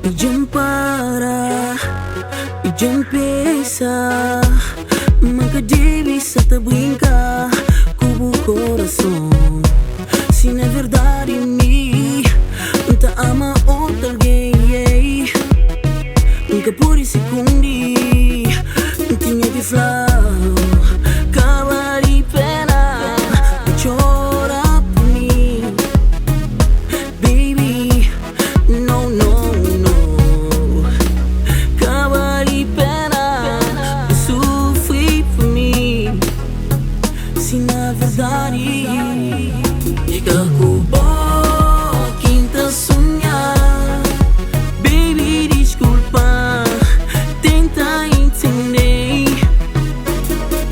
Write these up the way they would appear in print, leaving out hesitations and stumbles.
E já para, e já pensa, nunca deve se te brincar com o coração. Se na verdade me te ama outra alguém, nunca por segundo tinha que falar. Cala de pena, chora por mim, baby. No, no, no. Cala de pena, sofri por mim. Se na verdade fica com quem tá sonhar, baby, desculpa, tenta entender.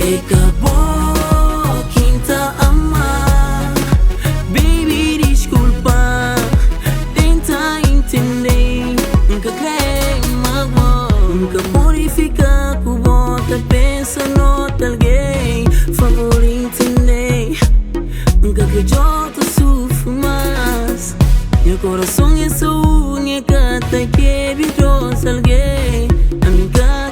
Acabou quem tá amar, baby, desculpa, tenta entender. Nunca crê magoa, nunca pode ficar com bota, pensa noutra alguém. Favor entender, nunca que eu te sofro mais. Meu coração é sua única, te que vidrosa alguém. A mim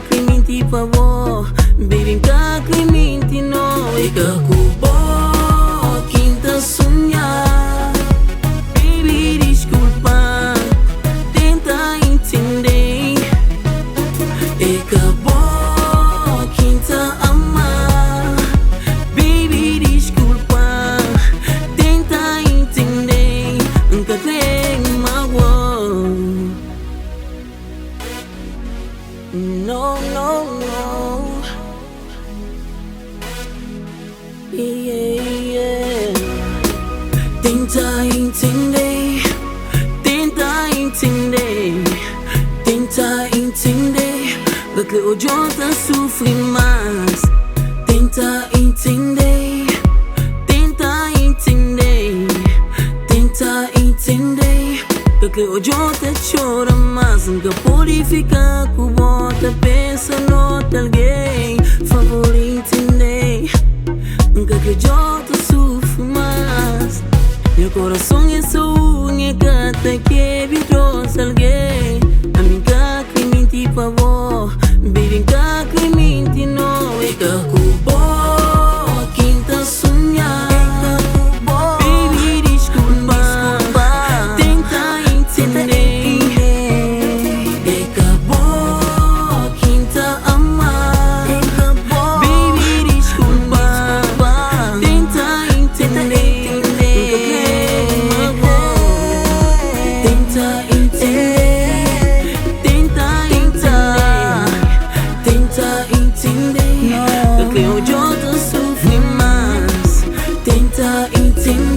que mente favor, baby, que mente não. E que acabou quem tá sonhar, baby, desculpa, tenta entender. E acabou quem tá amar, baby, desculpa, tenta entender. Nunca crê magoa. No, no, no. Yeah, yeah. Tenta entender, tenta entender, tenta entender. Porque hoje eu tá sofrendo mais. Tenta entender, tenta entender, tenta entender. Porque hoje eu tá chorando mais. Nunca pode ficar com bota, pensa noutra alguém. Favor entender, nunca que eu te sofro mais. Meu coração é sua única, te que vidrosa alguém. Amiga que mente favor, baby, que mente não. E que acabou quem tá sonhar, baby, desculpa, tenta entender. E acabou quem tá amar, baby, desculpa, tenta entender. Tenta entender, tenta entender, tenta entender. Porque hoje eu tô sofrendo mais. Tenta entender.